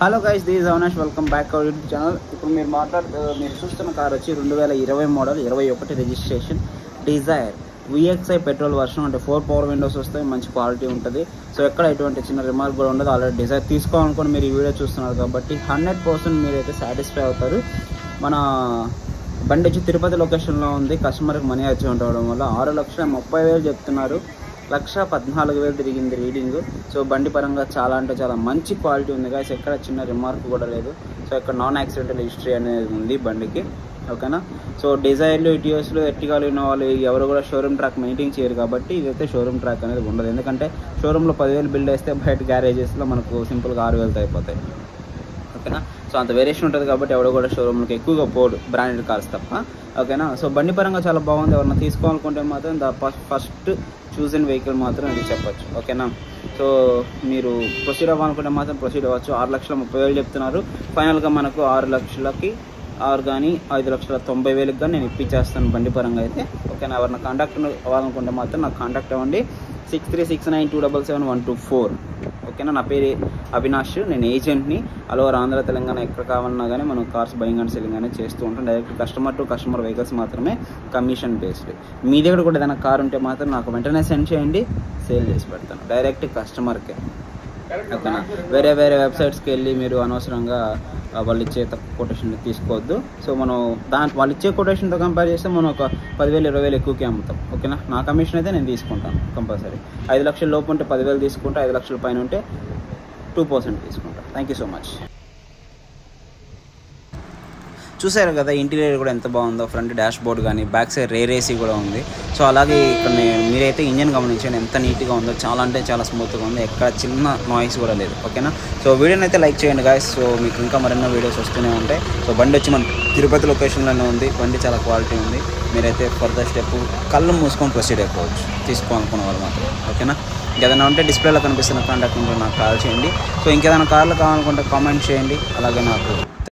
Hello guys, this is Avinash. Welcome back our YouTube channel. ఇప్పుడు మీరు చూస్తున్న కార్ వచ్చి 2020 model 21 registration Dzire VXI petrol version. అంటే 4 power Windows వస్తాయి, మంచి క్వాలిటీ ఉంటుంది. సో ఎక్కడ ఎటువంటి చిన్న రిమార్క్ కూడా ఉండదు. ఆల్రెడీ డిజైర్ తీసుకోవాలనుకుని మీరు ఈ వీడియో చూస్తున్నారు కాబట్టి 100% మీరైతే సాటిస్ఫై అవుతారు. మన బండి వచ్చి తిరుపతి లొకేషన్లో ఉంది. కస్టమర్కి మనీ వచ్చి ఉండడం వల్ల 6,30,000 చెప్తున్నారు. 1,14,000 తిరిగింది రీడింగ్. సో బండి పరంగా చాలా అంటే చాలా మంచి క్వాలిటీ ఉంది గాయస్. ఎక్కడ చిన్న రిమార్క్ కూడా లేదు. సో ఇక్కడ నాన్ యాక్సిడెంటల్ హిస్టరీ అనేది ఉంది బండికి, ఓకేనా. సో డిజైర్లు, ఇటియోస్లు, ఎర్టిగాలు ఉన్న వాళ్ళు ఎవరు కూడా షోరూమ్ ట్రాక్ మెయింటైన్ చేయరు కాబట్టి ఇదైతే షోరూమ్ ట్రాక్ అనేది ఉండదు. ఎందుకంటే షోరూంలో 10,000 బిల్ వేస్తే బయట గ్యారేజెస్లో మనకు సింపుల్గా 6,000 అయిపోతాయి, ఓకేనా. సో అంత వేరియేషన్ ఉంటుంది కాబట్టి ఎవడో కూడా షోరూమ్కి ఎక్కువగా పోడు, బ్రాండెడ్ కార్స్ తప్ప, ఓకేనా. సో బండి పరంగా చాలా బాగుంది. ఎవరైనా తీసుకోవాలనుకుంటే మాత్రం ఫస్ట్ చూసిన వెహికల్ మాత్రం ఇది చెప్పచ్చు, ఓకేనా. సో మీరు ప్రొసీడ్ అవ్వాలనుకుంటే మాత్రం ప్రొసీడ్ అవ్వచ్చు. 6,30,000 చెప్తున్నారు. ఫైనల్గా మనకు 6 లక్షలకి 6 కానీ 5,90,000 కానీ నేను ఇప్పించేస్తాను బండి పరంగా అయితే, ఓకేనా. ఎవరైనా కాంటాక్ట్ అవ్వాలనుకుంటే మాత్రం నాకు కాంటాక్ట్ అవ్వండి. 6369277124, ఓకేనా. నా పేరు అవినాష్, నేను ఏజెంట్ని. ఆల్ ఓవర్ ఆంధ్ర, తెలంగాణ ఎక్కడ కావాలన్నా కానీ మనం కార్స్ బయింగ్ అండ్ సెల్లింగ్ అనేది చేస్తూ ఉంటాం. Direct customer to customer vehicles మాత్రమే, కమిషన్ బేస్డ్. మీ దగ్గర కూడా ఏదైనా కార్ ఉంటే మాత్రం నాకు వెంటనే సెండ్ చేయండి, సేల్ చేసి పెడతాను డైరెక్ట్ కస్టమర్కే, ఓకేనా. వేరే వెబ్సైట్స్కి వెళ్ళి మీరు అనవసరంగా వాళ్ళు ఇచ్చే తక్కువ కొటేషన్ తీసుకోవద్దు. సో మనం వాళ్ళు ఇచ్చే కొటేషన్తో కంపేర్ చేస్తే మనం ఒక 10,000 20,000 ఎక్కువకే అమ్ముతాం, ఓకేనా. నా కమిషన్ అయితే నేను తీసుకుంటాను కంపల్సరీ. 5 లక్షల లోపు ఉంటే 10,000 తీసుకుంటా, 5 లక్షల పైన ఉంటే 2% తీసుకుంటాను. Thank you so much. చూసారు కదా ఇంటీరియర్ కూడా ఎంత బాగుందో. ఫ్రంట్ డాష్ బోర్డ్ కానీ, బ్యాక్ సైడ్ రేర్ ఏసీ కూడా ఉంది. సో అలాగే ఇక్కడ మీరైతే ఇంజన్ గమనించండి ఎంత నీట్గా ఉందో. చాలా అంటే చాలా స్మూత్గా ఉంది, ఎక్కడ చిన్న నాయిస్ కూడా లేదు, ఓకేనా. సో వీడియోని అయితే లైక్ చేయండి గాయస్. సో మీకు ఇంకా మరెన్నో వీడియోస్ వస్తూనే ఉంటాయి. సో బండి వచ్చి మన తిరుపతి లొకేషన్లోనే ఉంది. బండి చాలా క్వాలిటీ ఉంది. మీరైతే ఫర్దర్ స్టెప్ కళ్ళు మూసుకొని ప్రొసీడ్ అయిపోవచ్చు తీసుకోవాలనుకున్న వాళ్ళు మాత్రం, ఓకేనా. ఇంకేదైనా ఉంటే డిస్ప్లేలో కనిపిస్తున్న కాంటాక్ట్ నెంబర్ నాకు కాల్ చేయండి. సో ఇంకేదైనా కార్లు కావాలనుకుంటే కామెంట్ చేయండి. అలాగే నాకు